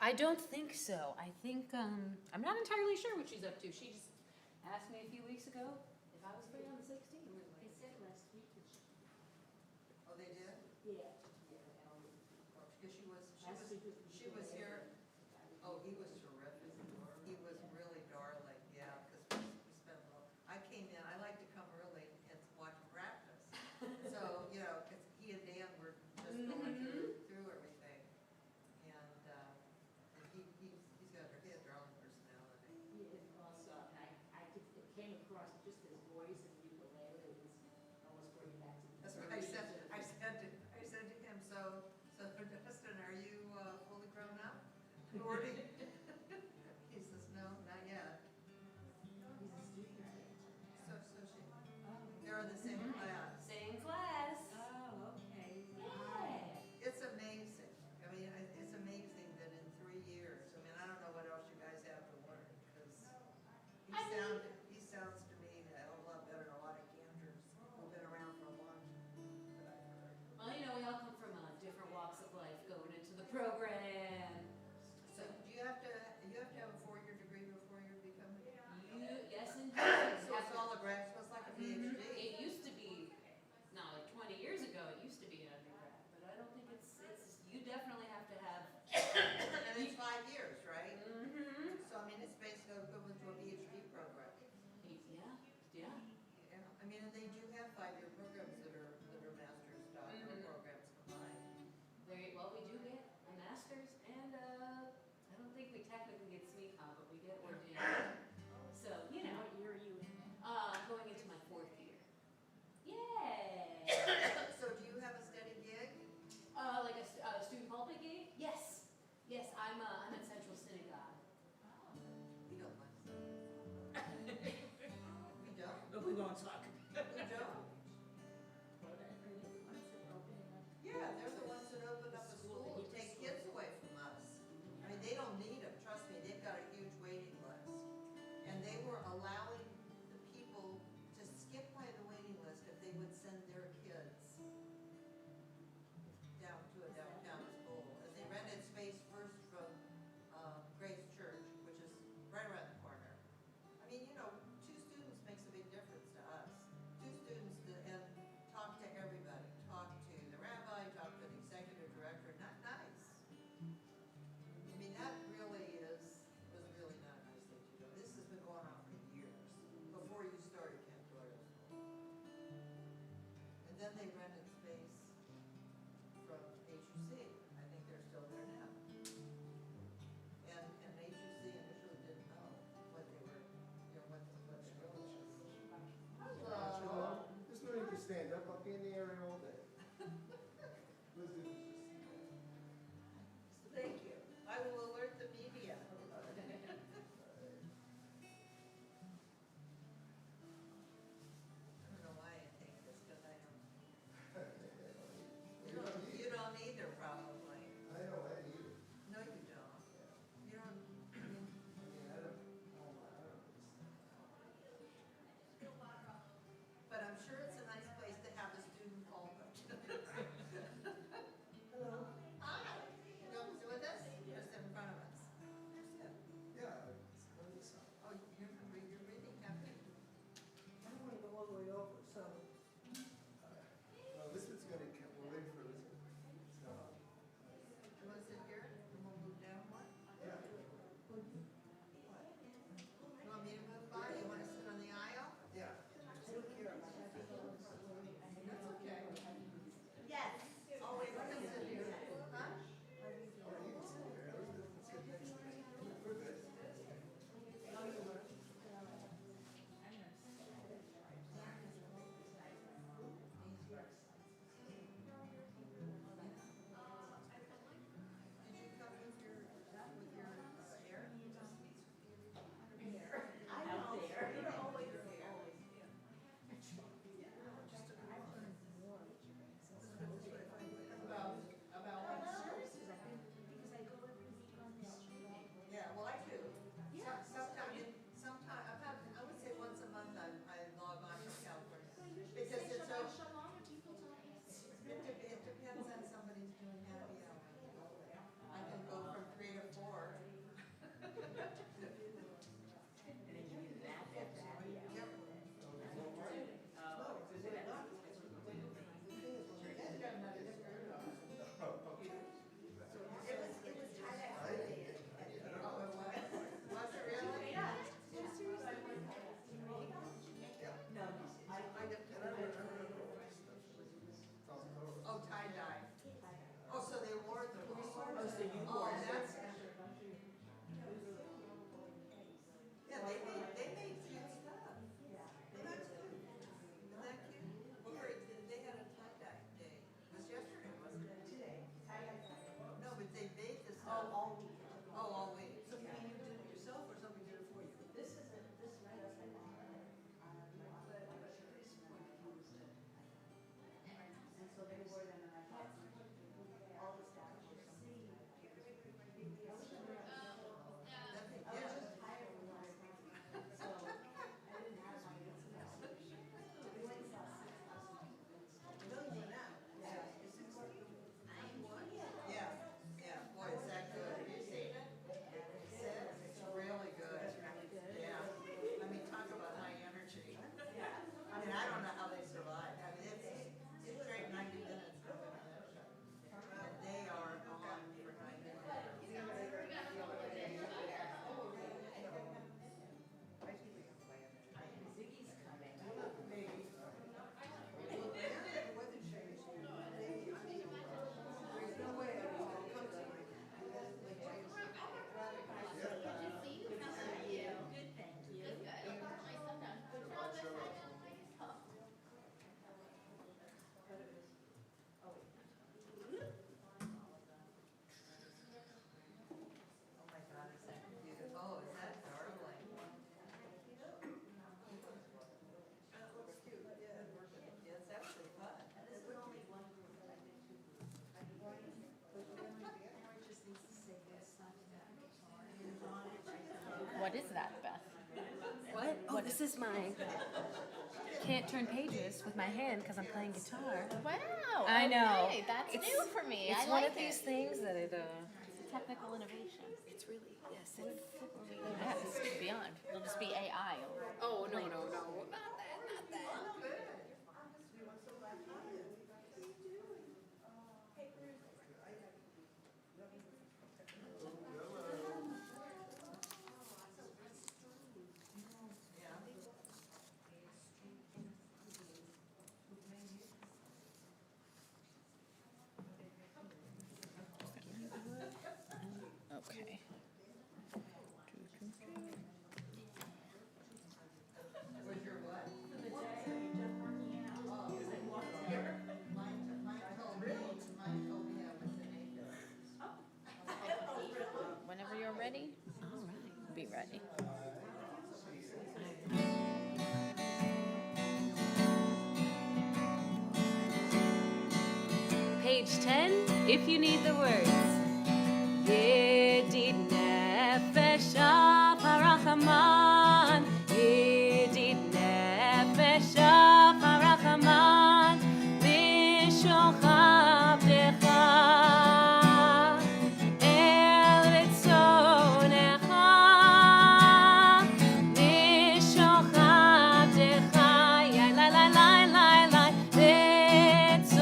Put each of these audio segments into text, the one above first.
I don't think so. I think, I'm not entirely sure what she's up to. She just asked me a few weeks ago if I was free on the 16th. They said last week that Oh, they did? yeah. Because she was here. Oh, he was terrific. He was really darling, yeah, because we spent, I came in, I like to come early and watch him practice. So, you know, because he and Dan were just going through everything. And he's got a darling personality. He is awesome. I just, it came across just his voice and ukulele. It was almost bringing back to the. That's what I said to him, so Dustin, are you fully grown up? Gordy? He says, no, not yet. He's a student. So she, they're in the same class. Same class. Oh, okay. Yeah. It's amazing. I mean, it's amazing that in 3 years, I mean, I don't know what else you guys have to learn, because he sounds to me a hell of a lot better than a lot of cantors who've been around for a long time that I've heard. Well, you know, we all come from different walks of life going into the program. So do you have to have a 4-year degree before you become a? Yes, indeed. So it's all a grad, so it's like a PhD. It used to be, no, like 20 years ago, it used to be an undergrad, but I don't think it's, you definitely have to have. And it's 5 years, right? Mm-hmm. So I mean, it's basically equivalent to a PhD program. Yeah. Yeah, I mean, and they do have 5-year programs that are master's doctoral programs combined. Well, we do get a master's and I don't think we technically get SMECOM, but we get ordained. So, you know, What year are you in? going into my 4th year. Yay! So do you have a steady gig? Like a student pulpit gig? Yes. Yes, I'm at Central Synagogue. We don't like that. We don't. But we won't talk. We don't. Yeah, they're the ones that opened up a school to take kids away from us. I mean, they don't need them, trust me, they've got a huge waiting list. And they were allowing the people to skip by the waiting list if they would send their kids down to a downtown school. And they rented space first from Grace Church, which is right around the corner. I mean, you know, 2 students makes a big difference to us. Oh, this is my can't turn pages with my hand because I'm playing guitar. Wow. I know. Okay, that's new for me. It's I one like of these it. things that It's a technical innovation. it's really, yes, What it's, are we gonna ask? Beyond. It'll just be AI. oh, no, not that. Okay. Was your what? Mine told me I was an eight. Whenever you're ready, All right. be ready. Page 10, if you need the words. Yedid nefesh harachaman, Yedid nefesh harachaman, Mishochav decha, El ritzonecha, Mishochav decha, ya la la la la la,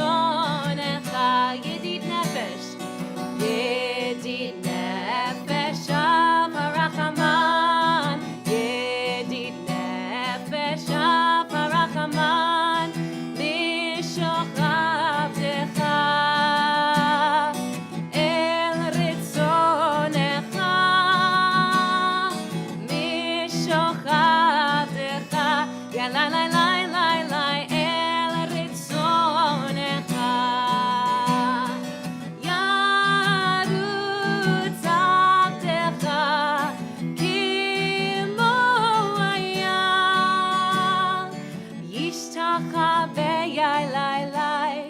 ritzonecha, Yedid nefesh. Yedid nefesh harachaman, Yedid nefesh harachaman, Mishochav decha, El ritzonecha, Mishochav decha, Ya la la la la la, El ritzonecha. Yarutz abdecha kimo hayam, yishtachaveh yalai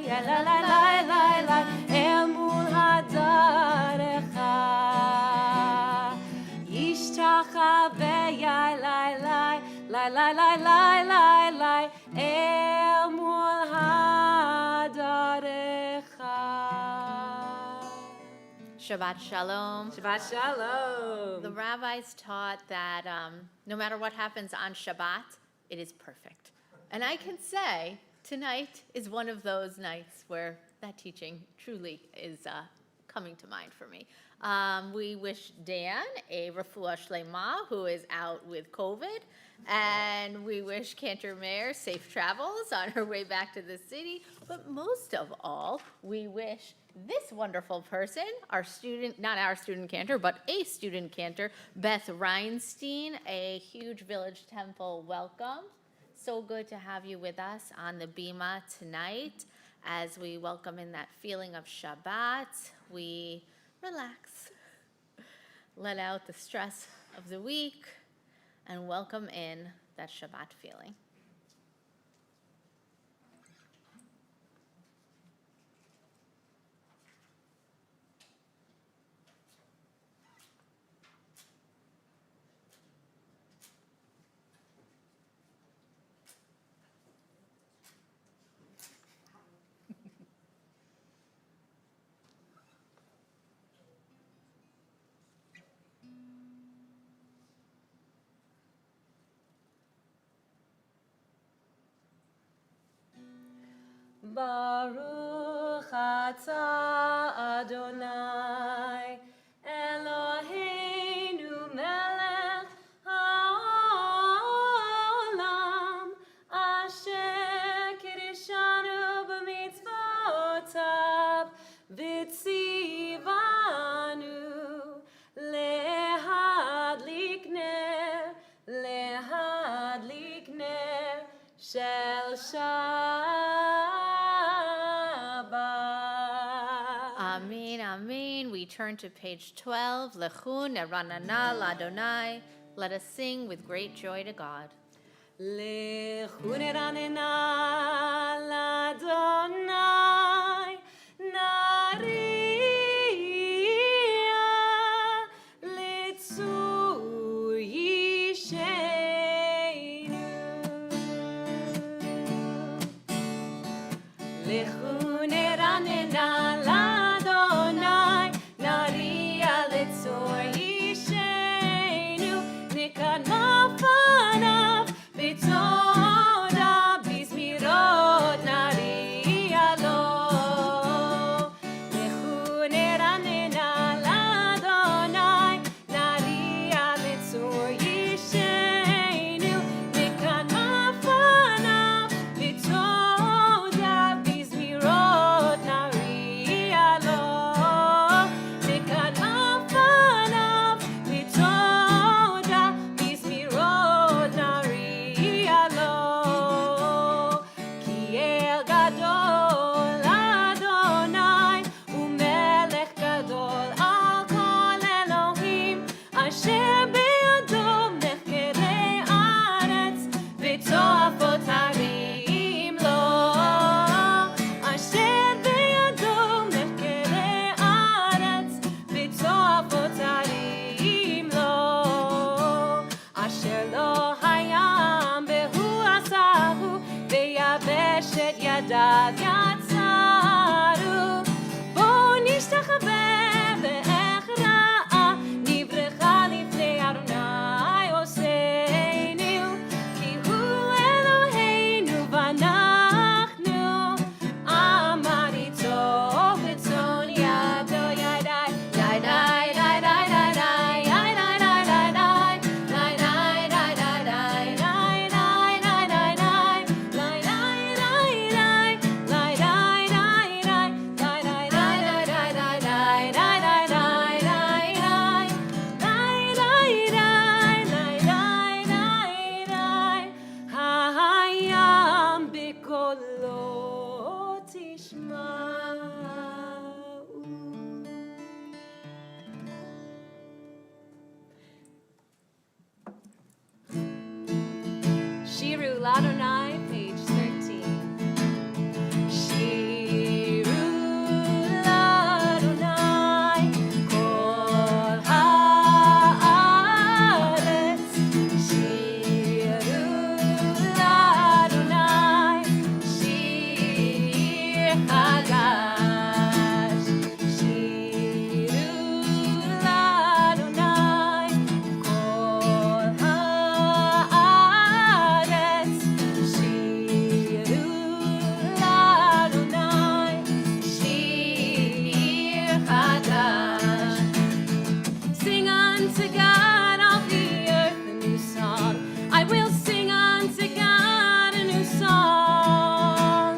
emul hadarecha, yishtachaveh yalai emul hadarecha. Shabbat Shalom. Shabbat Shalom. The rabbis taught that no matter what happens on Shabbat, it is perfect. And I can say tonight is one of those nights where that teaching truly is coming to mind for me. We wish Dan a refuah shlema, who is out with COVID, and we wish Cantor Mayor safe travels on her way back to the city. But most of all, we wish this wonderful person, our student, not our student cantor, but a student cantor, Beth Reinstein, a huge Village Temple welcome. So good to have you with us on the Bima tonight as we welcome in that feeling of Shabbat. We relax, let out the stress of the week, and welcome in that Shabbat feeling. Baruch atah Adonai Eloheinu melech haolam asher kirishanu b'mitzvotav v'tzivanu lehadlik ner shel Amen, amen. We turn to page 12. Lechun eranana l'Adonai. Let us sing with great joy to God. Lechun eranana l'Adonai, nariya litzui לכו נרננה לאדוני, נריע לצור אישנו, נקנוף פניו בתודה, בזמירות נריע לו. לכו נרננה לאדוני, נריע לצור אישנו, נקנוף פניו בתודה, בזמירות נריע לו. נקנוף פניו בתודה, בזמירות נריע לו. כי אל גדול אדוני, ומלך גדול על כל אלוהים, אשר בידו מחקרי ארץ, ותועפות הרים לו. אשר בידו מחקרי ארץ, ותועפות הרים לו. אשר לא הים והוא עשהו, ויבשת ידיו יצרו. בואו נשתחווה בהכרעה, נברכה לפני אדוני עושנו, כי הוא אלוהינו ואנחנו עמד איתו בצאן ידו. ידי די די די די די הים בקולו תשמעו. שירו לאדוני, page 13. שירו לאדוני, כל הארץ. שירו לאדוני, שיר חדש. שירו לאדוני, כל הארץ. שירו לאדוני, שיר חדש. Sing unto God of the earth a new song. I will sing unto God a new song.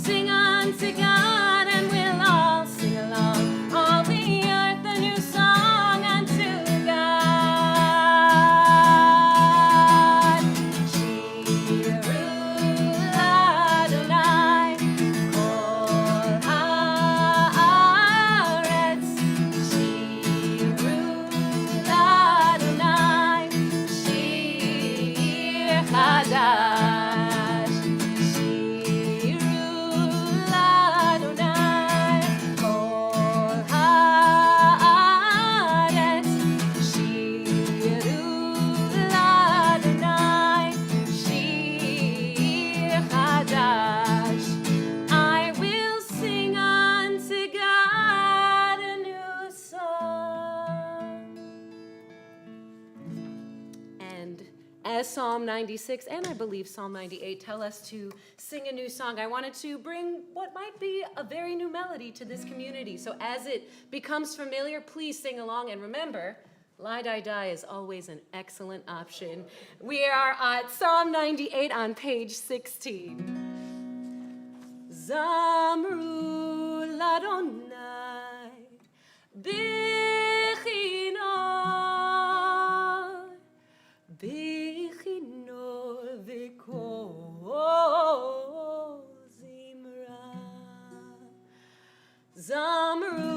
Sing unto God and we'll all sing along. All the earth a new song unto God. Shiru Adonai, kol haaretz. Shiru Adonai, shir chadash. Shiru Adonai, kol haaretz. Shiru Adonai, shir chadash. I will sing unto God a new song. And as Psalm 96 and I believe Psalm 98 tell us to sing a new song, I wanted to bring what might be a very new melody to this community. So as it becomes familiar, please sing along. And remember, Lie Die Die is always an excellent option. We are at Psalm 98 on page 16. Zamru l'Adonai bichinor, bichinor v'kol zimra. Zamru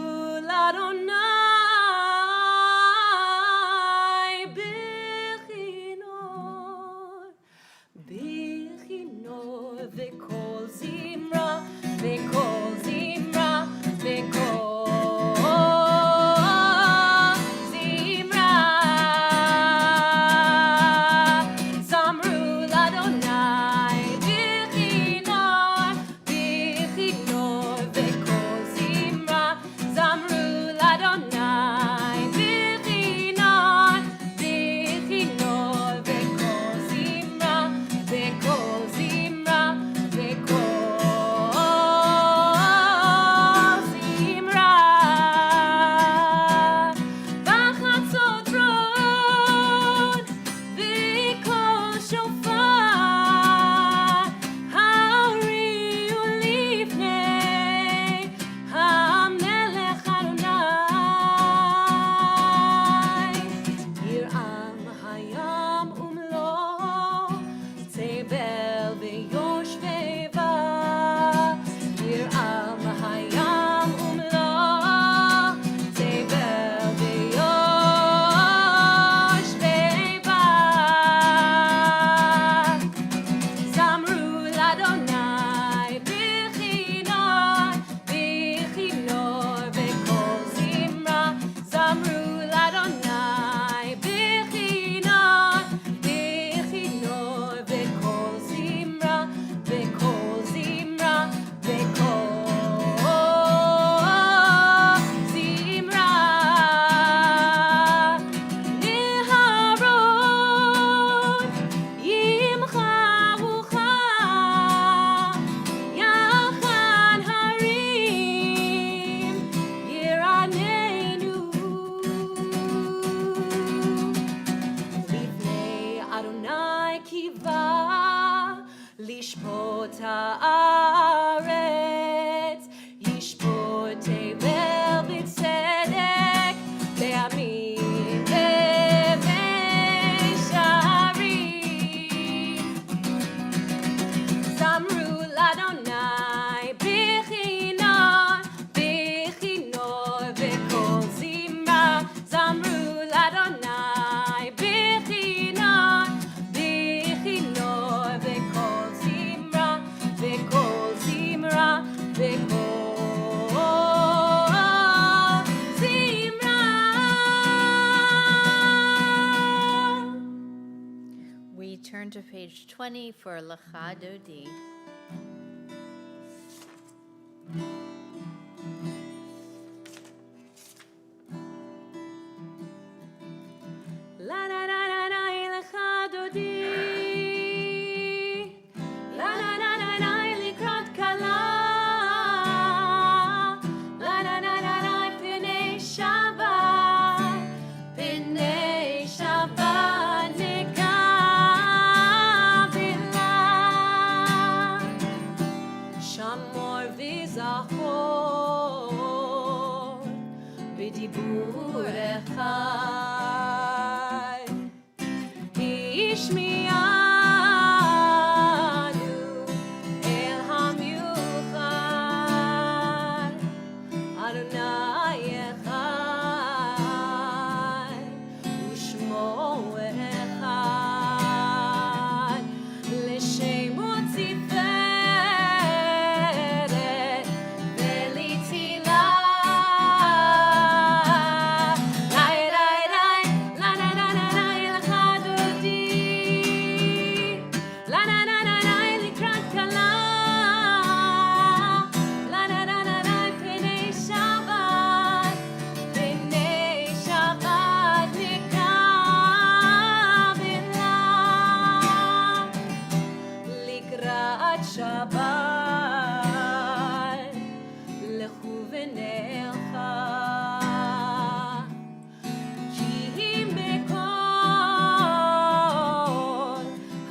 l'Adonai bichinor, bichinor v'kol zimra, v'kol zimra, v'kol zimra. Zamru אדוני קיווה לשפוט הארץ, ישפוט תבל בצדק בימים ובמישרים. זמרו לאדוני בכינור, בכינור וכל זמרה. זמרו לאדוני בכינור, בכינור וכל זמרה, וכל זמרה, וכל זמרה. We turn to page 20 for Lecha Dodi. La la la la la lecha dodi, la la la la la likrat kala, la la la la la pnei Shabbat, pnei Shabbat nekavila, shamor v'zachor b'dibur echad. Ishmianu el hamiuchad, Adonai echad, u'shmo echad, l'shemo tiferet ve'litzilah. Shabbat, lechu v'necha, ki mekol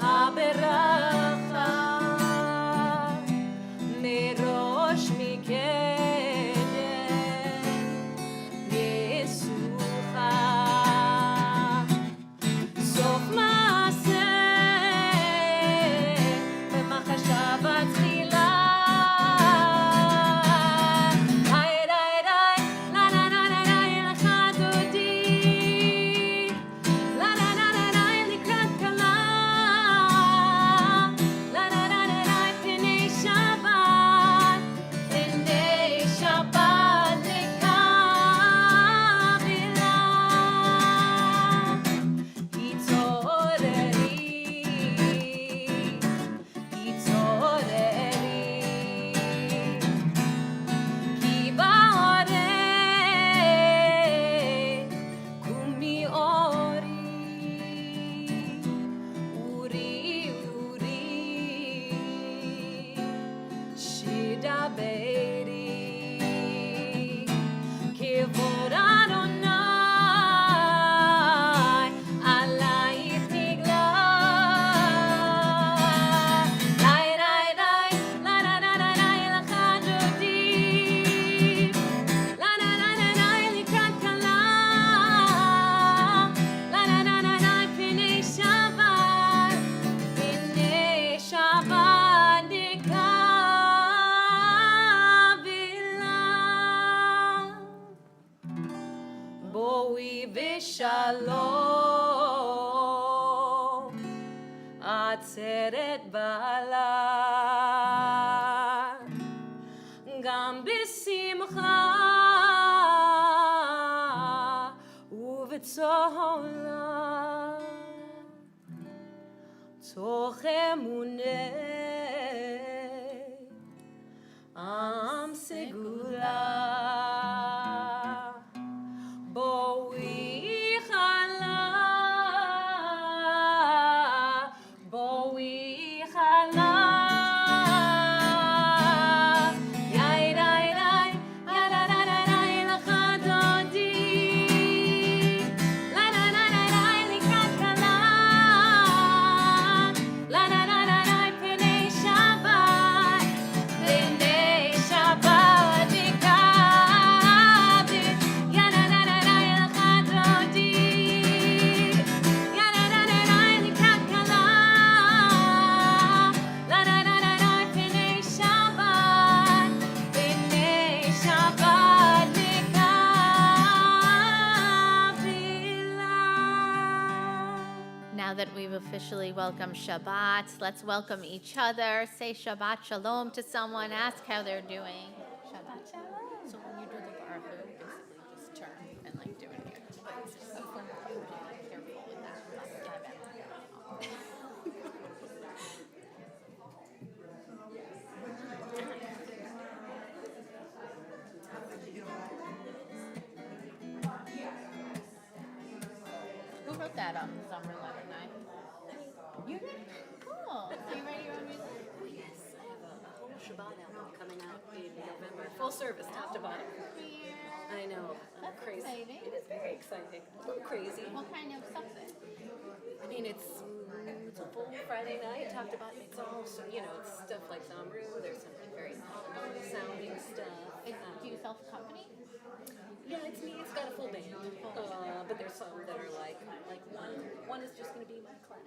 haberacha, merosh mikeden nesucha, sof maaseh b'machashava tchila. Shalom, Atzeret Bala, Gam B'simcha U'v'tzola, Toch emunei Am Segula. that we've officially welcomed Shabbat, let's welcome each other. Say Shabbat Shalom to someone. Ask how they're doing. Shabbat Shalom. So when you do the baruch, basically just turn and like do it here. But it's just so fun. You be careful with that. Who wrote that summer letter night? You did? Cool. So you write your own music? Oh, yes, I have a whole Shabbat album coming out in November. Full service, top to bottom. I know. I'm That's crazy. exciting. It is very exciting. A little crazy. What kind of stuff is it? I mean, it's a full Friday night, top to bottom. It's all, it's stuff like Zamru. There's some like very sounding stuff. Do you self-accompany? Yeah, it's me. It's got a full band. But there's some that are like one is just going to be my class.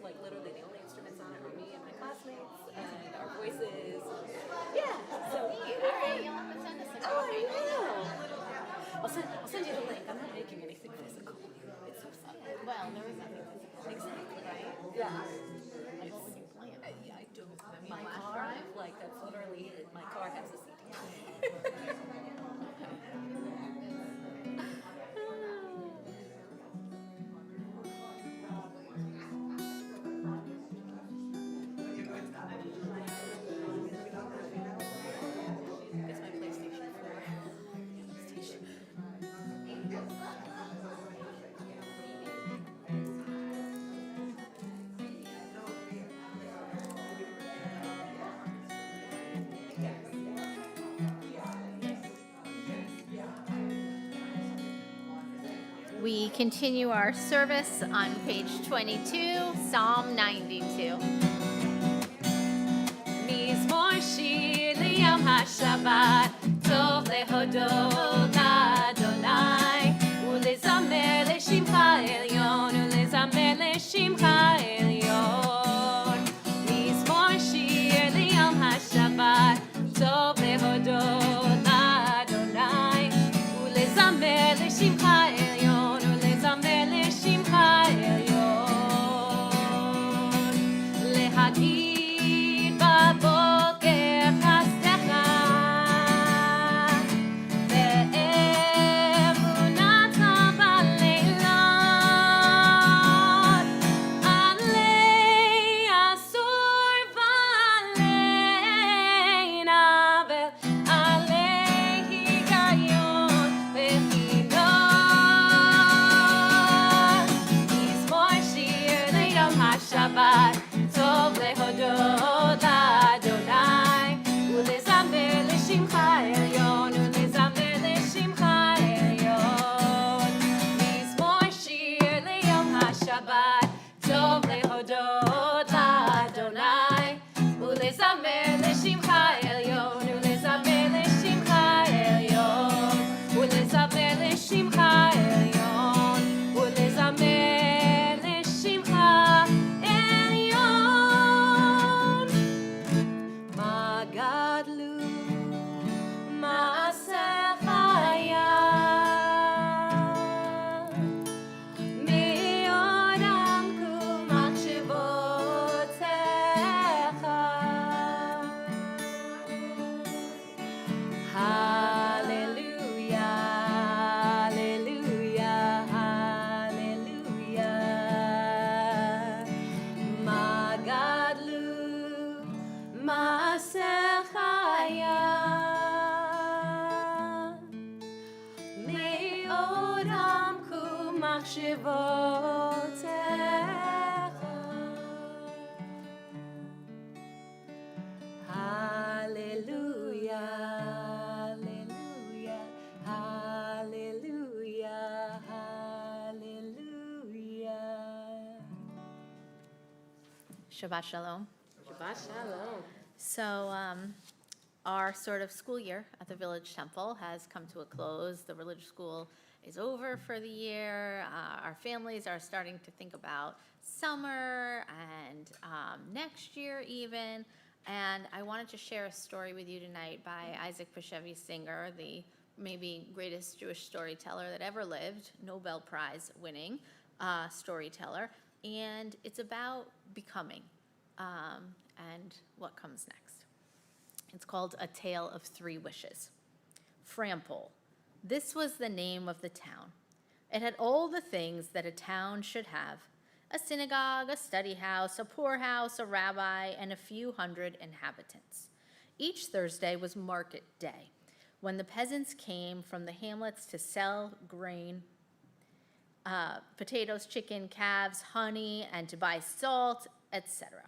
Like literally the only instruments on it are me and my classmates and our voices. Yeah. So All right, you'll have to send us a Oh, copy. I will. I'll send you the link. I'm not making anything physical. It's so sad. Well, there is nothing physical. Exactly. Right? Yeah. Like, what would you play? I do. My flash car, drive? like that's literally it. My car has a CD. It's my PlayStation 4. PlayStation. We continue our service on page 22, Psalm 92. מזמור שיר ליום השבת, טוב להודות לאדוני, ולזמר לשמך העליון, ולזמר לשמך העליון. מזמור שיר ליום השבת, טוב להודות לאדוני, ולזמר לשמך העליון, ולזמר לשמך העליון. להגיד בבוקר חסדך, ואמונתך בלילות, עלי אסור ועלי נבל, עלי היגיון וכינון. מזמור שיר ליום השבת, טוב להודות לאדוני, ולזמר לשמך העליון, ולזמר לשמך העליון. מזמור שיר ליום השבת, טוב להודות לאדוני, ולזמר לשמך העליון, ולזמר לשמך העליון, ולזמר לשמך העליון, ולזמר לשמך העליון. מה גדלו מעשיך מאוד עמקו מחשבותיך. הללויה, הללויה, הללויה. מה גדלו מעשיך מאוד עמקו מחשבותיך. הללויה, הללויה, הללויה, הללויה. Shabbat Shalom. Shabbat shalom. So, our sort of school year at the Village Temple has come to a close. The religious school is over for the year. Our families are starting to think about summer and next year even. And I wanted to share a story with you tonight by Isaac Bashevis Singer, the maybe greatest Jewish storyteller that ever lived, Nobel Prize winning storyteller. and it's about becoming and what comes next. It's called A Tale of Three Wishes. Frampol. This was the name of the town. It had all the things that a town should have: a synagogue, a study house, a poorhouse, a rabbi, and a few hundred inhabitants. Each Thursday was market day, when the peasants came from the hamlets to sell grain, potatoes, chicken, calves, honey, and to buy salt, etc.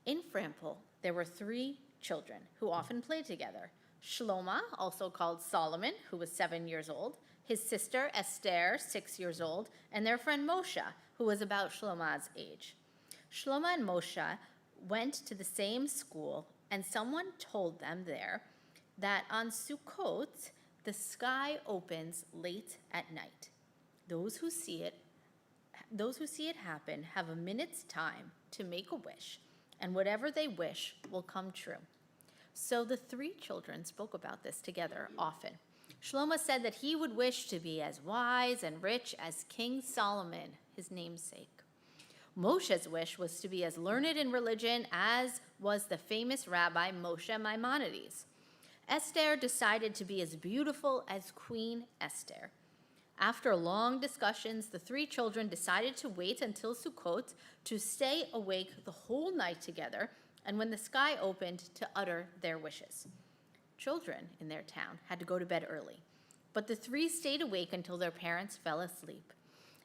In Frampol, there were 3 children who often played together: Shlomo, also called Solomon, who was 7 years old, his sister Esther, 6 years old, and their friend Moshe, who was about Shlomo's age. Shlomo and Moshe went to the same school, and someone told them there that on Sukkot, the sky opens late at night. Those who see it happen have a minute's time to make a wish, and whatever they wish will come true. So the 3 children spoke about this together often. Shlomo said that he would wish to be as wise and rich as King Solomon, his namesake. Moshe's wish was to be as learned in religion as was the famous rabbi Moshe Maimonides. Esther decided to be as beautiful as Queen Esther. After long discussions, the 3 children decided to wait until Sukkot to stay awake the whole night together, and when the sky opened, to utter their wishes. Children in their town had to go to bed early, but the 3 stayed awake until their parents fell asleep.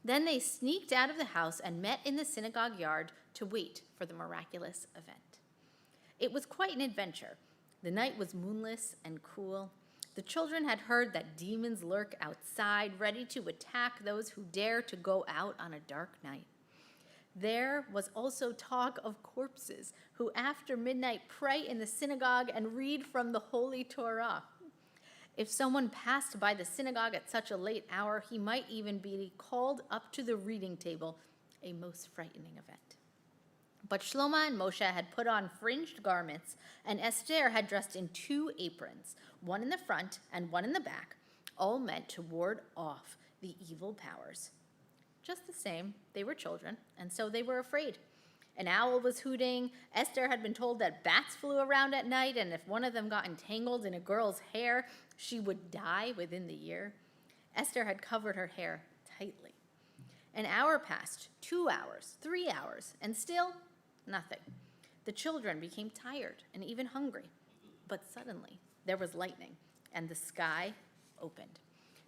Then they sneaked out of the house and met in the synagogue yard to wait for the miraculous event. It was quite an adventure. The night was moonless and cool. The children had heard that demons lurk outside, ready to attack those who dare to go out on a dark night. There was also talk of corpses who after midnight pray in the synagogue and read from the Holy Torah. If someone passed by the synagogue at such a late hour, he might even be called up to the reading table, a most frightening event. But Shlomo and Moshe had put on fringed garments, and Esther had dressed in 2 aprons, one in the front and one in the back, all meant to ward off the evil powers. Just the same, they were children, and so they were afraid. An owl was hooting. Esther had been told that bats flew around at night, and if one of them got entangled in a girl's hair, she would die within the year. Esther had covered her hair tightly. An hour passed, 2 hours, 3 hours, and still nothing. The children became tired and even hungry. But suddenly, there was lightning, and the sky opened.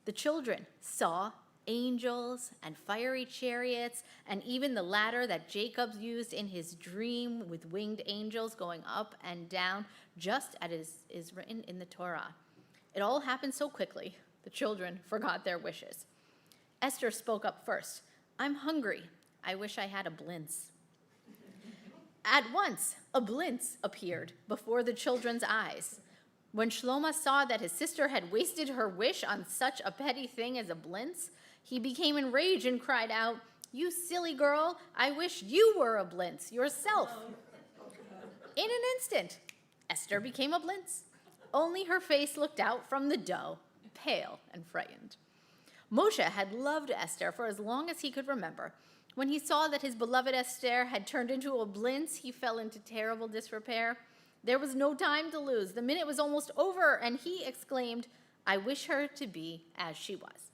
The children saw angels and fiery chariots, and even the ladder that Jacob used in his dream with winged angels going up and down, just as is written in the Torah. It all happened so quickly, the children forgot their wishes. Esther spoke up first. "I'm hungry. I wish I had a blintz." At once, a blintz appeared before the children's eyes. When Shlomo saw that his sister had wasted her wish on such a petty thing as a blintz, he became enraged and cried out, "You silly girl, I wish you were a blintz yourself." In an instant, Esther became a blintz. Only her face looked out from the dough, pale and frightened. Moshe had loved Esther for as long as he could remember. When he saw that his beloved Esther had turned into a blintz, he fell into terrible disrepair. There was no time to lose. The minute was almost over, and he exclaimed, "I wish her to be as she was."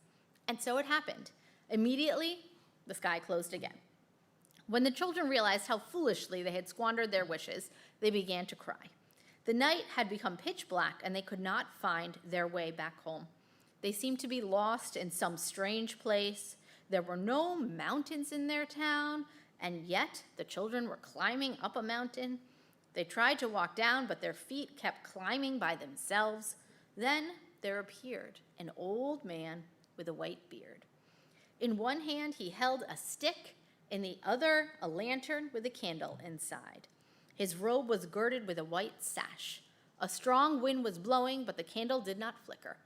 And so it happened. Immediately, the sky closed again. When the children realized how foolishly they had squandered their wishes, they began to cry. The night had become pitch black, and they could not find their way back home. They seemed to be lost in some strange place. There were no mountains in their town, and yet the children were climbing up a mountain. They tried to walk down, but their feet kept climbing by themselves. Then there appeared an old man with a white beard. In one hand, he held a stick, in the other, a lantern with a candle inside. His robe was girded with a white sash. A strong wind was blowing, but the candle did not flicker.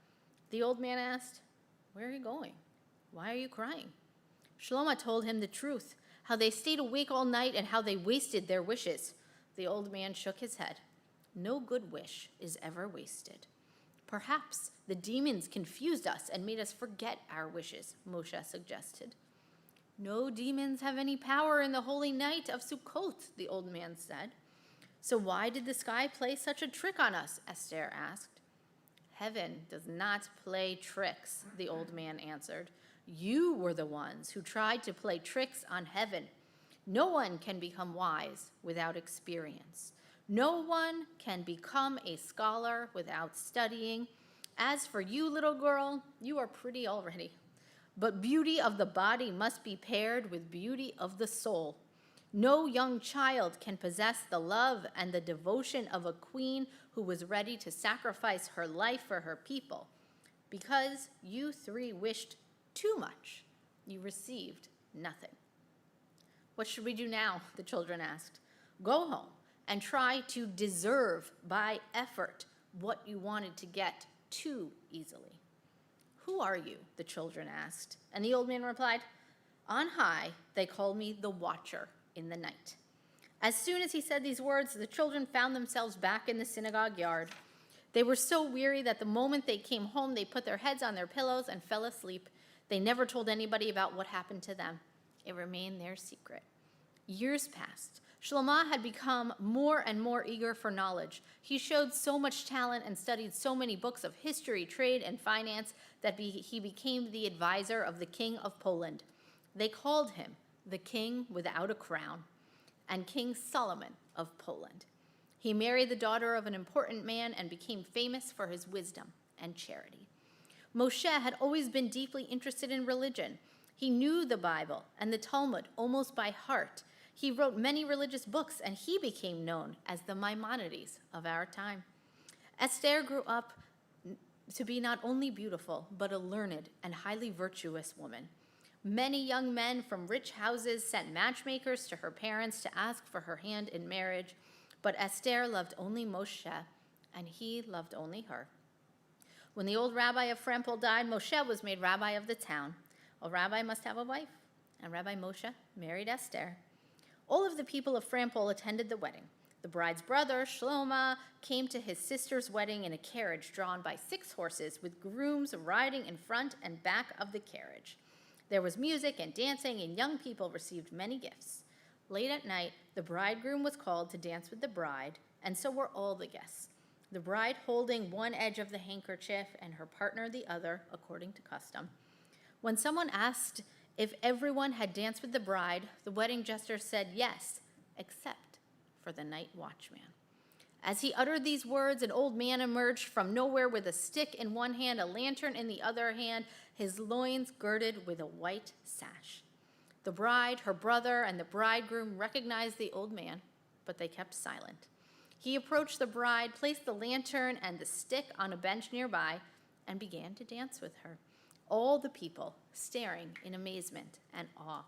The old man asked, "Where are you going? Why are you crying?" Shlomo told him the truth, how they stayed awake all night and how they wasted their wishes. The old man shook his head. "No good wish is ever wasted. Perhaps the demons confused us and made us forget our wishes," Moshe suggested. No demons have any power in the holy night of Sukkot, the old man said. So why did the sky play such a trick on us? Esther asked. Heaven does not play tricks, the old man answered. You were the ones who tried to play tricks on heaven. No one can become wise without experience. No one can become a scholar without studying. As for you, little girl, you are pretty already. But beauty of the body must be paired with beauty of the soul. No young child can possess the love and the devotion of a queen who was ready to sacrifice her life for her people. Because you three wished too much, you received nothing. What should we do now? The children asked. Go home and try to deserve by effort what you wanted to get too easily. Who are you? The children asked. And the old man replied, On high, they call me the Watcher in the night. As soon as he said these words, the children found themselves back in the synagogue yard. They were so weary that the moment they came home, they put their heads on their pillows and fell asleep. They never told anybody about what happened to them. It remained their secret. Years passed. Shlomo had become more and more eager for knowledge. He showed so much talent and studied so many books of history, trade, and finance that he became the advisor of the king of Poland. They called him the king without a crown, and King Solomon of Poland. He married the daughter of an important man and became famous for his wisdom and charity. Moshe had always been deeply interested in religion. He knew the Bible and the Talmud almost by heart. He wrote many religious books, and he became known as the Maimonides of our time. Esther grew up to be not only beautiful, but a learned and highly virtuous woman. Many young men from rich houses sent matchmakers to her parents to ask for her hand in marriage, but Esther loved only Moshe, and he loved only her. When the old rabbi of Frampol died, Moshe was made rabbi of the town. A rabbi must have a wife, and Rabbi Moshe married Esther. All of the people of Frampol attended the wedding. The bride's brother, Shlomo, came to his sister's wedding in a carriage drawn by 6 horses with grooms riding in front and back of the carriage. There was music and dancing, and young people received many gifts. Late at night, the bridegroom was called to dance with the bride, and so were all the guests. The bride holding one edge of the handkerchief and her partner the other, according to custom. When someone asked if everyone had danced with the bride, the wedding jester said yes, except for the night watchman. As he uttered these words, an old man emerged from nowhere with a stick in one hand, a lantern in the other hand, his loins girded with a white sash. The bride, her brother, and the bridegroom recognized the old man, but they kept silent. He approached the bride, placed the lantern and the stick on a bench nearby, and began to dance with her. All the people staring in amazement and awe.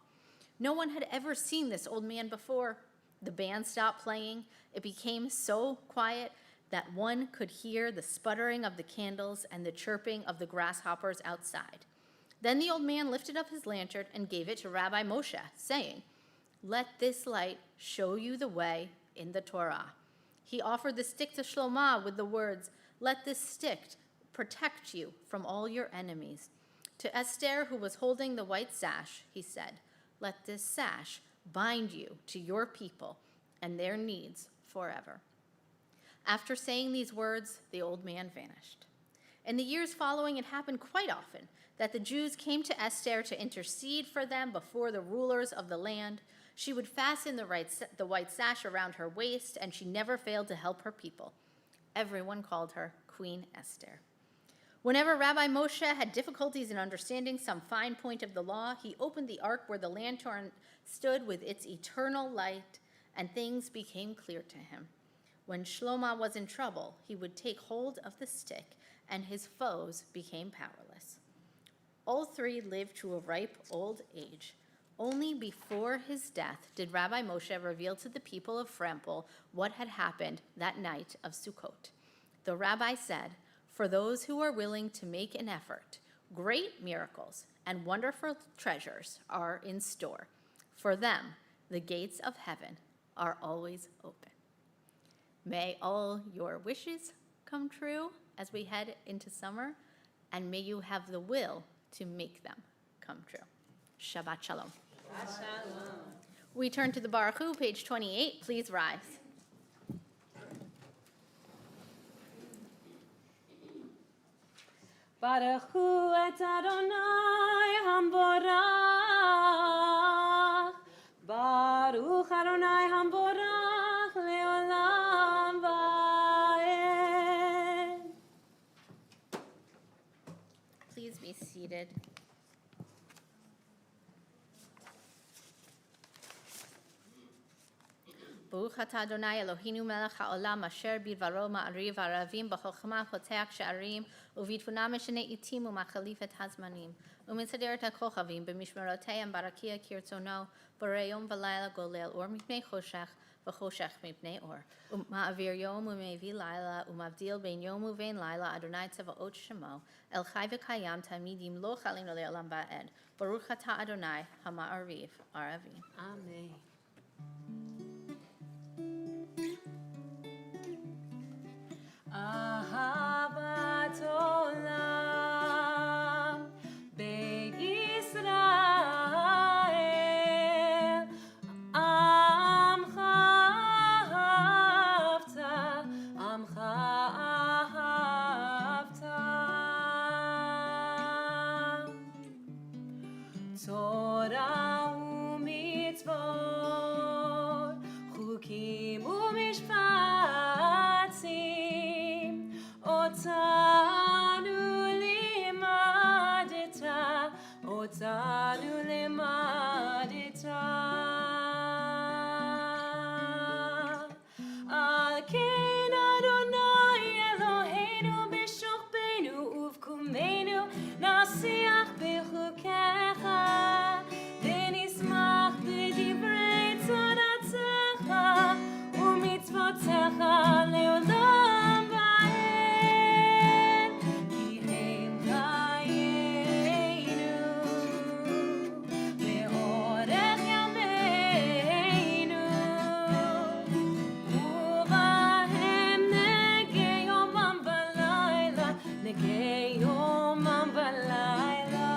No one had ever seen this old man before. The band stopped playing. It became so quiet that one could hear the sputtering of the candles and the chirping of the grasshoppers outside. Then the old man lifted up his lantern and gave it to Rabbi Moshe, saying, "Let this light show you the way in the Torah." He offered the stick to Shlomo with the words, "Let this stick protect you from all your enemies." To Esther, who was holding the white sash, he said, "Let this sash bind you to your people and their needs forever." After saying these words, the old man vanished. In the years following, it happened quite often that the Jews came to Esther to intercede for them before the rulers of the land. She would fasten the white sash around her waist, and she never failed to help her people. Everyone called her Queen Esther. Whenever Rabbi Moshe had difficulties in understanding some fine point of the law, he opened the ark where the lantern stood with its eternal light, and things became clear to him. When Shlomo was in trouble, he would take hold of the stick, and his foes became powerless. All 3 lived to a ripe old age. Only before his death did Rabbi Moshe reveal to the people of Frampol what had happened that night of Sukkot. The rabbi said, "For those who are willing to make an effort, great miracles and wonderful treasures are in store. For them, the gates of heaven are always open." May all your wishes come true as we head into summer, and may you have the will to make them come true. Shabbat Shalom. We turn to the Baruch Hu, page 28. Please rise. Baruch Hu et Adonai Hamborach. Baruch Adonai Hamborach leolam va'ed. Please be seated. Baruch atah Adonai Eloheinu melech haolam asher bidvaro ma'ariv haravim b'chokhmah potach she'arim u'vitvuna mishene itim u'machalif et hazmanim u'mitzader et hakochavim b'mishmerotayim barakia kirtzono b'reyom v'layla golel or mipnei choshech v'choshech mipnei or u'ma'avir yom u'mevi layla u'mavdil bein yom u'vein layla Adonai tzavaot shemo el chai v'kayam tamidim lo chalinu le'olam va'ed Baruch atah Adonai hama'ariv aravim. Amen. Ahavat olam Beit Yisrael Amcha ahavta Torah u'mitzvot chukim u'mishpatim Otanu limadita Al ken Adonai Eloheinu b'shokbeinu uvkumeinu nasiach b'chukecha v'nismach b'divrei toratecha u'mitzvotecha leolam va'ed ki hem chayenu ve'orech yameinu uvahem negei yomam v'layla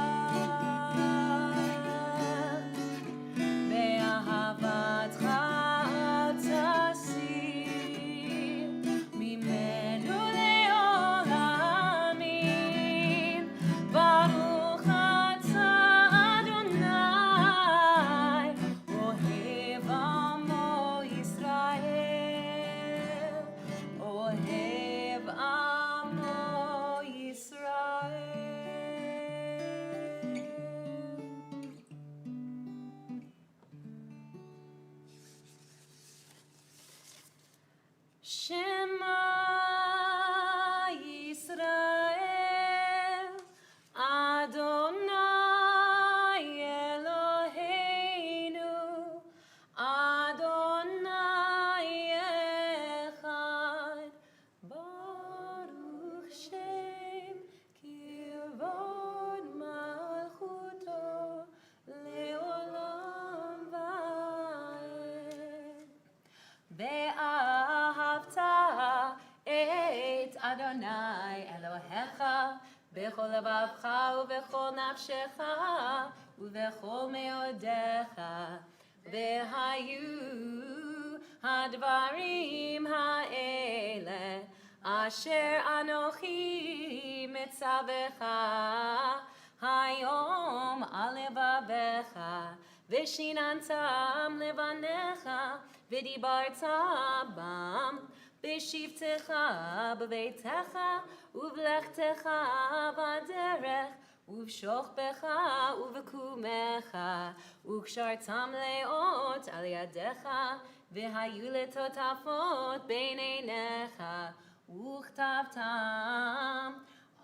be'ahavatcha tasir mimenu le'olamim Baruch atah Adonai ohev amo Yisrael ohev amo Yisrael. Shema Yisrael Adonai Eloheinu Adonai Echad Baruch Shem Kivod Malchuto Leolam Va'ed Ve'ahavta et Adonai Elohecha b'chol levavcha u'b'chol nafshecha u'b'chol meodecha ve'hayu hadvarim ha'ele asher anochi mitzavecha hayom al levavecha v'shinantam levanecha v'dibarta bam b'shivtecha b'beitecha uv'lechtecha v'aderech uv'shochbecha uv'kumecha u'kshartam leot al yadecha v'hayu letotafot b'neinecha u'chtavtam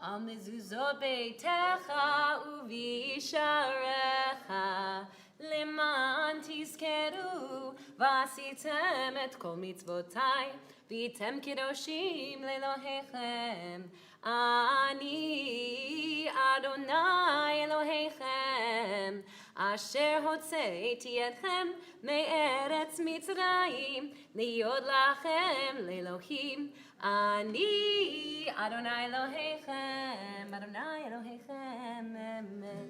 al mezuzot beitecha uv'yisharecha למען תזכרו ועשיתם את כל מצוותיי והייתם קדושים לאלוהיכם אני אדוני אלוהיכם אשר הוצאתי אתכם מארץ מצרים להיות לכם לאלוהים אני אדוני אלוהיכם אדוני אלוהיכם אמן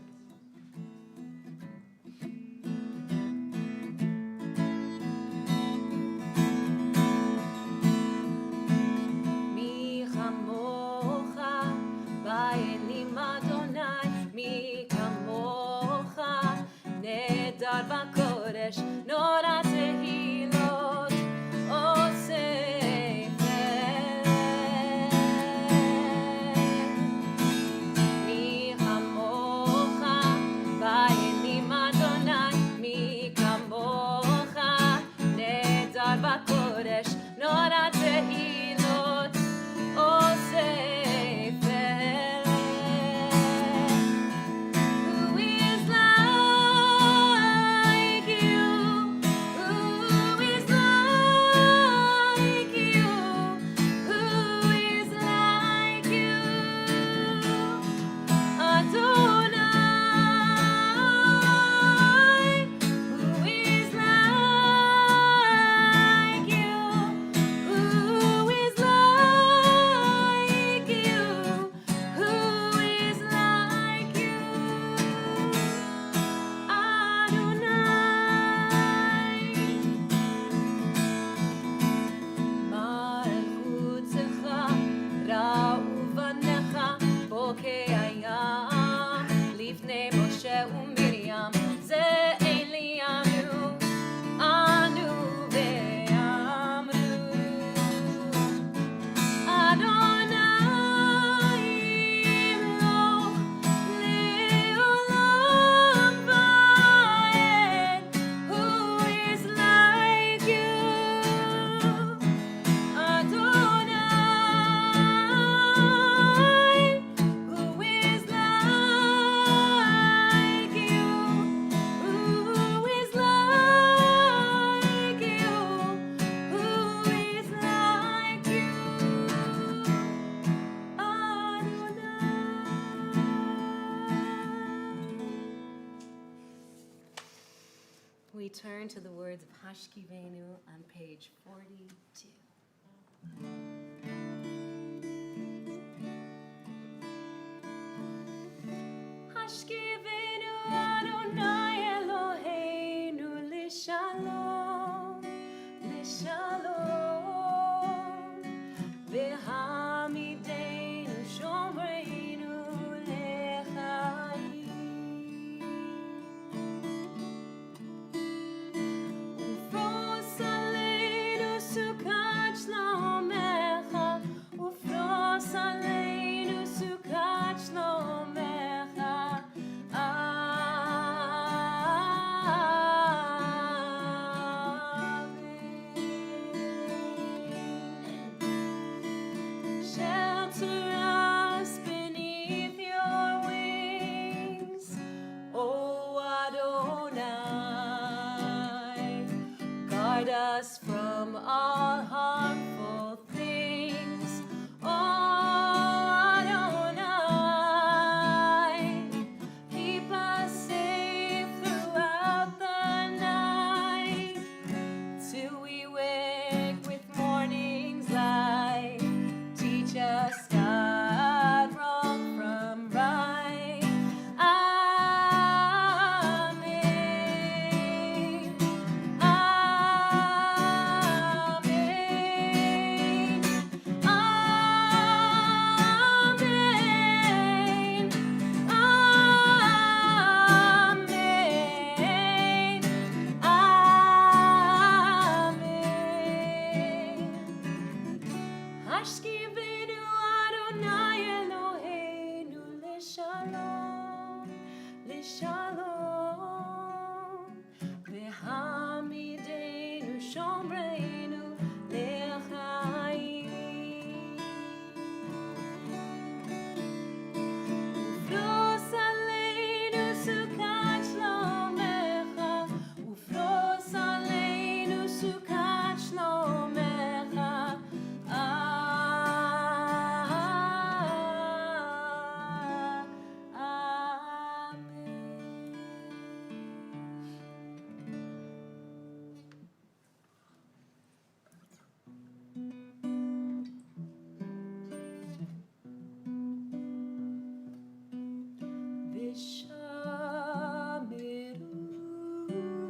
words of Hashkivenu on page 42. Hashkivenu Adonai Eloheinu Lishalom, Lishalom, V'hamidenu Shomreinu Lechaim. Ufros aleinu sukat shlomecha, ufros aleinu sukat shlomecha. Shelter us beneath your wings, O Adonai. Guard us from all harmful things, O Adonai. Keep us safe throughout the night, till we wake with morning's light. Teach us, God, wrong from right. Amen. Amen. Amen. Amen. Hashkivenu Adonai Eloheinu Lishalom, Lishalom, V'hamidenu Shomreinu Lechaim. Ufros aleinu sukat shlomecha, ufros aleinu sukat shlomecha. V'shamiru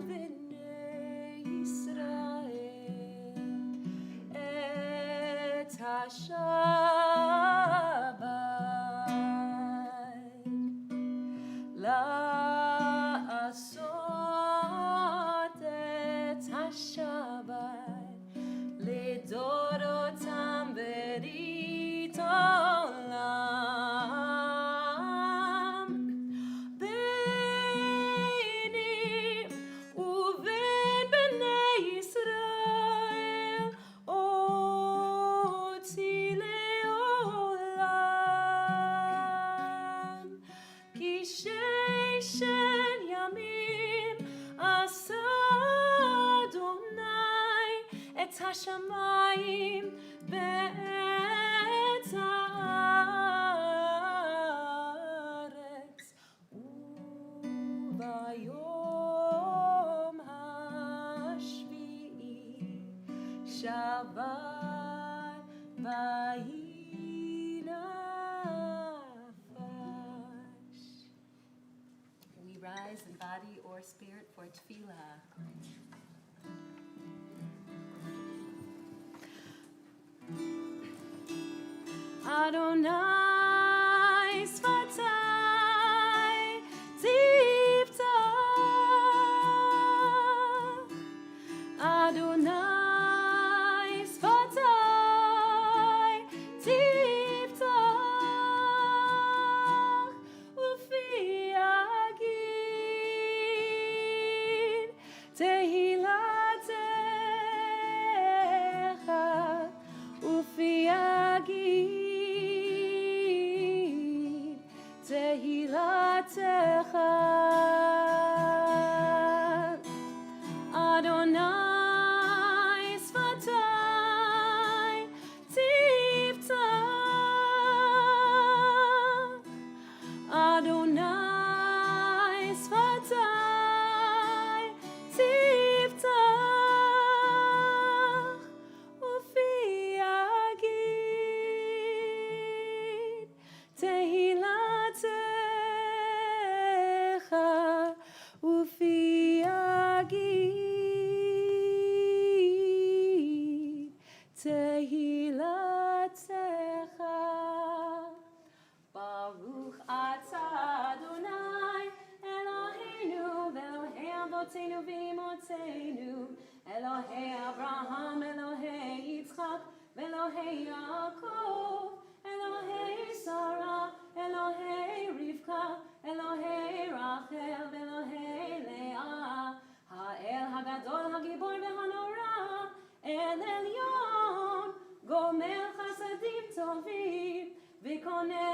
b'nei Yisrael et HaShabbat la'asot et HaShabbat לדורותם ברית עולם. ביני ובין בני ישראל אותי לעולם. כי ששת ימים עשה אדוני את השמיים ואת הארץ, וביום השביעי שבת ויהי נפש. We rise in body or spirit for tefillah. Adonai Sfatai Tiftach, Adonai Sfatai Tiftach, Ufi Agid Tehilatecha, Ufi Agid תהילתך. Baruch atah Adonai, Eloheinu ve'Elohei avotenu v'imotenu, Elohei Abraham, Elohei Yitzchak, ve'Elohei Yaakov, Elohei Sarah, Elohei Rivka, Elohei Rachel, ve'Elohei Leah, Ha'el Hagadol Hagibor ve'Hanora, El Elyon, Gomer Chasadim Tovim, וקונה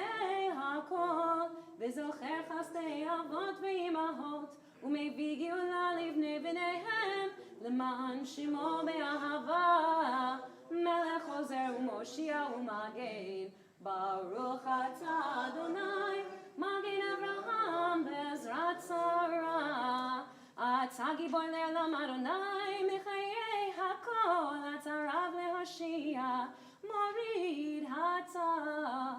הכל, וזוכר חסדי אבות ואימהות, ומביא גאולה לבני בניהם, למען שמו באהבה, מלך עוזר ומושיע ומגן. ברוך אתה אדוני, מגן אברהם בעזרת שרה. אתה גיבור לעולם אדוני, מחיי הכל, אתה רב להושיע. מוריד הצער,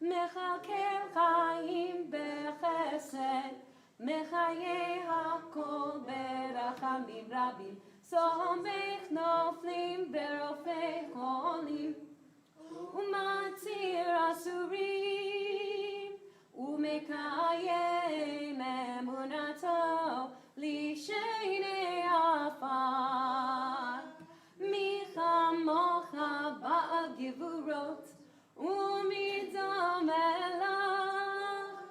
מחכה חיים בחסד, מחיי הכל ברחמים רבים, סומך נופלים ברופא חולים, ומתיר אסורים, ומקיים אמונתו לשני עפר. מי כמוך בעל גבורות ומדומה לך,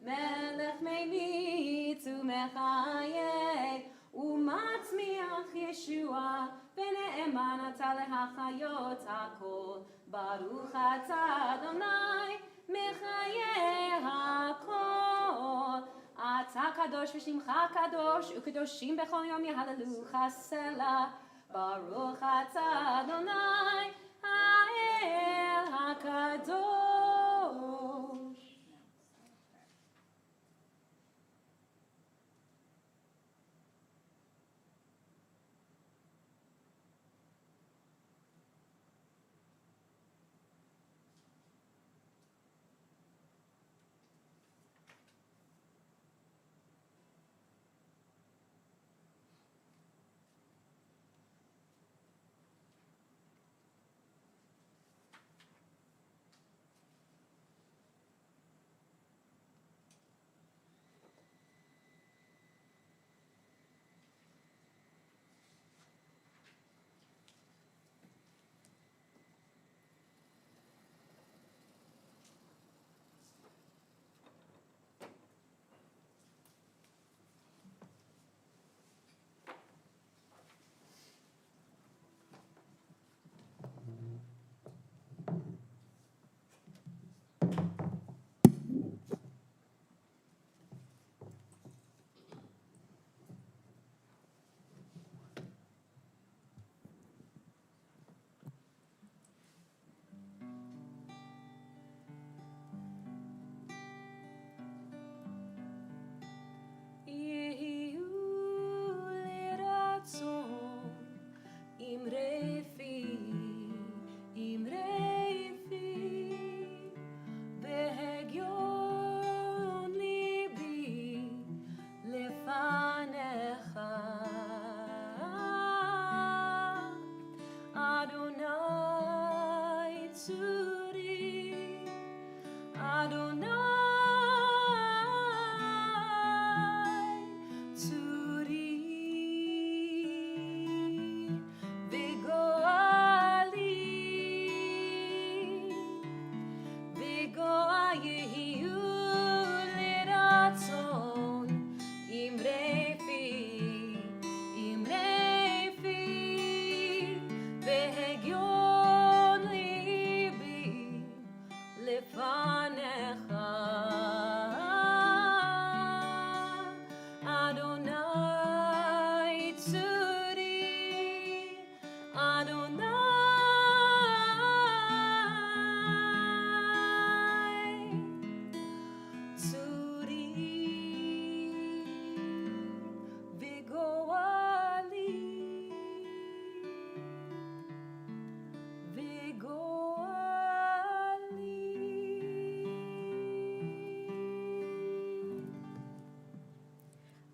מלך ממיץ ומחיה ומצמיח ישועה, ונאמן אתה להחיות הכל. ברוך אתה אדוני מחיי הכל. אתה קדוש ושמך קדוש, וקדושים בכל יום יהללוך סלה. ברוך אתה אדוני האל הקדוש.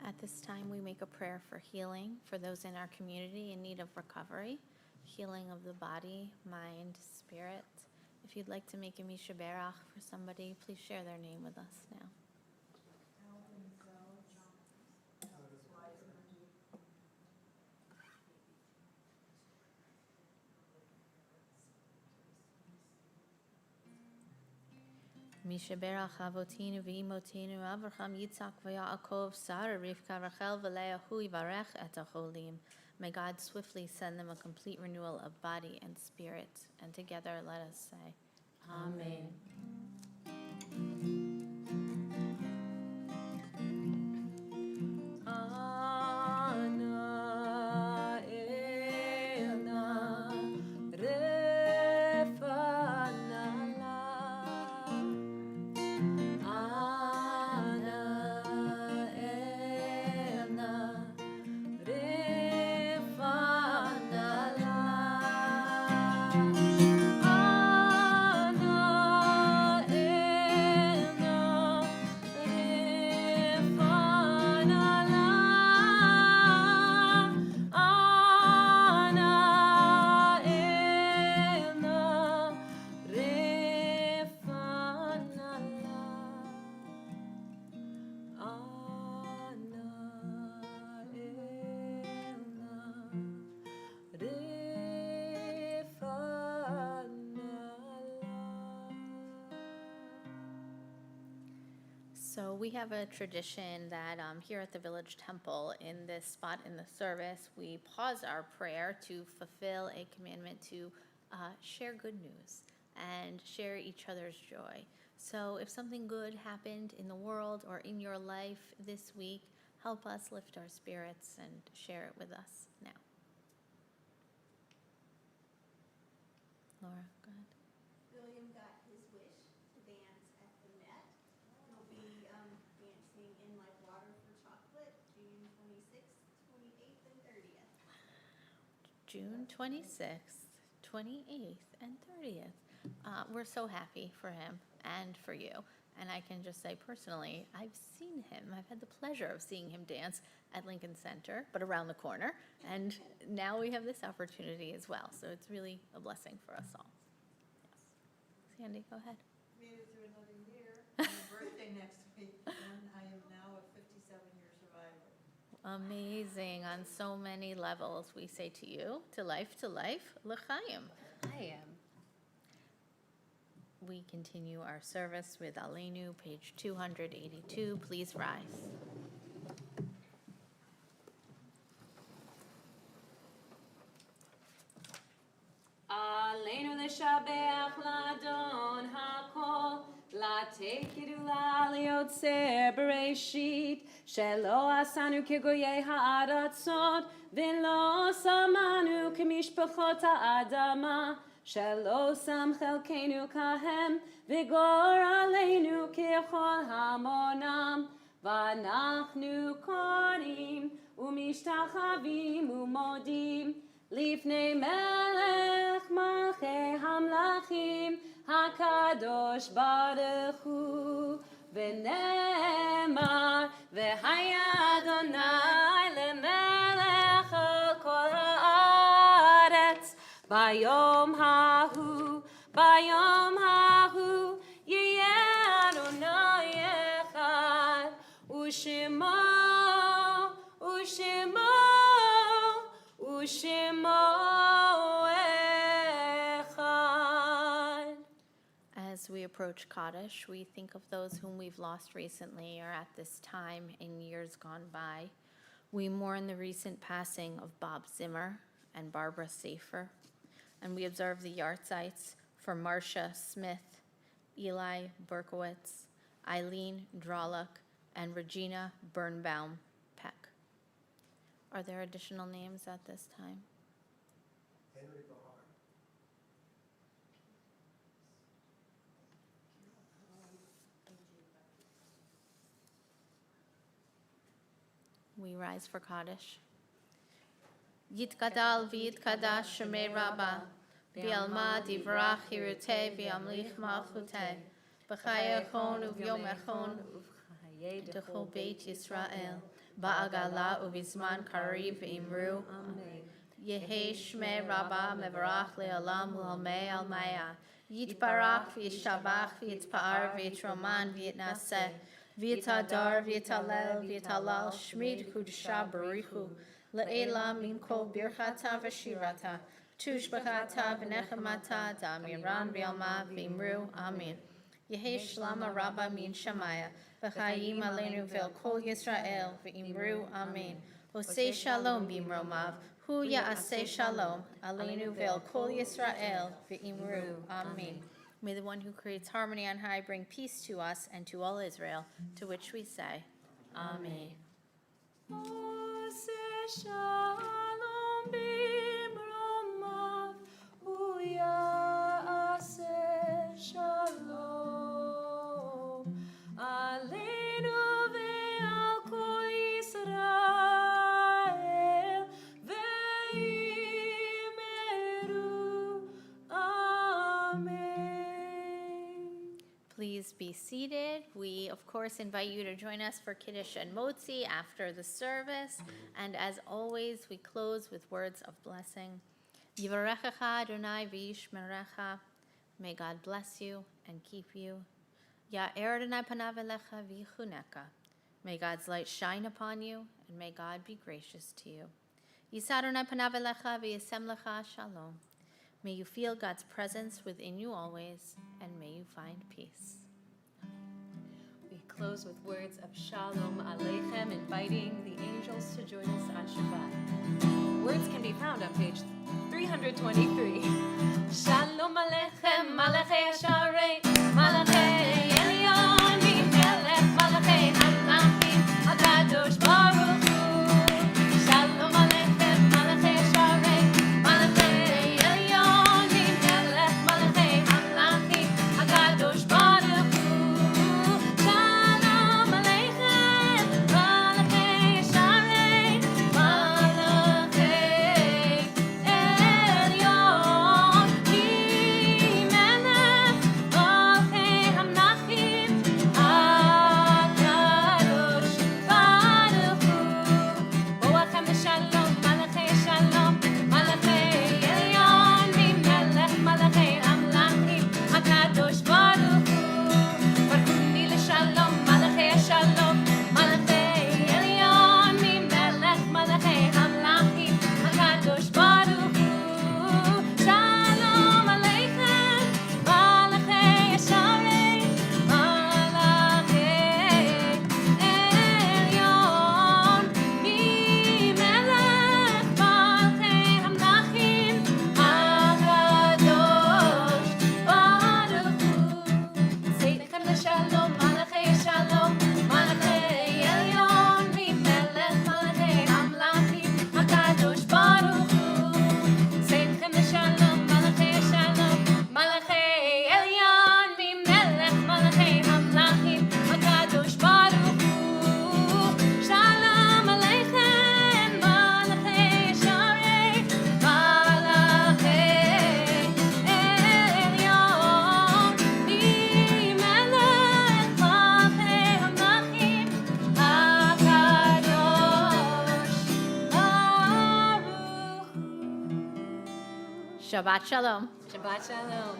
At this time, we make a prayer for healing for those in our community in need of recovery. healing of the body, mind, spirit. If you'd like to make a Misha Berach for somebody, please share their name with us now. Misha Berach Avotinu v'Imotinu Avraham Yitzhak v'Yaakov Sarah Rivka Rachel v'Leah Hu Yivarech et Acholim. May God swiftly send them a complete renewal of body and spirit. And together let us say, Amen. So we have a tradition that here at the Village Temple, in this spot in the service, we pause our prayer to fulfill a commandment to share good news and share each other's joy. So if something good happened in the world or in your life this week, help us lift our spirits and share it with us now. Laura, go ahead. William got his wish to dance at the Met. He'll be dancing in Like Water for Chocolate, June 26th, 28th, and 30th. June 26th, 28th, and 30th. We're so happy for him and for you. And I can just say personally, I've seen him. I've had the pleasure of seeing him dance at Lincoln Center, but around the corner. And now we have this opportunity as well. So it's really a blessing for us all. Yes. Sandy, go ahead. Made it through another year. My birthday next week, and I am now a 57-year survivor. Amazing on so many levels. We say to you, to life, l'chaim. I am. We continue our service with Aleinu, page 282. Please rise. Aleinu l'shabeach l'adon hakol, l'tekidu l'aliotzer bereshit, shelo asanu kegoyei ha'aratzot, v'lo samanu k'mishpachot ha'adama, shelo sam chelkenu kahem, v'gor aleinu k'chol hamonam, v'anachnu konim, u'mishtachavim u'modim, Lifnei melech malchei hamlachim hakadosh baruch hu v'nemar v'haya Adonai lemelech al kol haaretz bayom hahu yiyeh Adonai echad u'shemo As we approach Kaddish, we think of those whom we've lost recently or at this time in years gone by. We mourn the recent passing of Bob Zimmer and Barbara Safer, and we observe the yahrzeits for Marcia Smith, Eli Berkowitz, Eileen Drollock, and Regina Birnbaum Peck. Are there additional names at this time? Henry Bahar. We rise for Kaddish. Yitkadal v'yitkadash shemei Rabbah, v'yalma divrach hirutei v'yamlich malchutei, b'chai echon u'vyom echon u'v'chol beit Yisrael, ba'agala u'vizman kariv v'imru. Amen. Yehi Shmei Rabba Mevarach Le'olam U'Almei Almaya. Yitbarach v'yishabach v'yitpa'ar v'yitroman v'yitnaseh v'yitadar v'yitalel v'yitalal shmid kudusha barichu le'ela min kol birchata v'shirata tushbachata v'nechemata da'amiran v'yalma v'imru amin. Yehi shlama rabba min shamaya v'chayim aleinu v'el kol Yisrael v'imru amin. Osei shalom bimromav hu ya'aseh shalom aleinu v'el kol Yisrael v'imru amin. May the one who creates harmony on high bring peace to us and to all Israel, to which we say, Amen. Oseh shalom bimromav, hu ya'aseh shalom aleinu ve'al kol Yisrael ve'imeru. Amen. Please be seated. We, of course, invite you to join us for Kiddush and Motzi after the service. And as always, we close with words of blessing. Yivarechecha Adonai v'yishmerecha. May God bless you and keep you. Ya'er Adonai panav elecha v'yichuneka. May God's light shine upon you, and may God be gracious to you. Yisa Adonai panav elecha v'yasem lecha shalom. May you feel God's presence within you always, and may you find peace. We close with words of Shalom Aleichem, inviting the angels to join us on Shabbat. Words can be found on page 323. Shalom Aleichem, Malachei Yasharei, Malachei Elyon, Mimelech, Malachei Hamlachim, HaKadosh Baruch Hu. Shalom Aleichem, Malachei Yasharei, Malachei Elyon, Mimelech, Malachei Hamlachim, HaKadosh Baruch Hu. Shalom Aleichem, Malachei Yasharei, Malachei Elyon, Mimelech, Malachei Hamlachim, HaKadosh Baruch Hu. Boachem Shalom, Malachei Shalom, Malachei Elyon, Mimelech, Malachei Hamlachim, HaKadosh Baruch Hu. Barchuni l'Shalom, Malachei Shalom, Malachei Elyon, Mimelech, Malachei Hamlachim, HaKadosh Baruch Hu. Shalom Aleichem, Malachei Yasharei, Malachei Elyon, Mimelech, Malachei Hamlachim, HaKadosh Baruch Hu. Seidechem l'Shalom, Malachei Shalom, Malachei Elyon, Mimelech, Malachei Hamlachim, HaKadosh Baruch Hu. Seidechem l'Shalom, Malachei Shalom, Malachei Elyon, Mimelech, Malachei Hamlachim, HaKadosh Baruch Hu. Shalom Aleichem, Malachei Yasharei, Malachei Elyon, Mimelech, Malachei Hamlachim, HaKadosh Baruch Hu. Shabbat Shalom. Shabbat Shalom.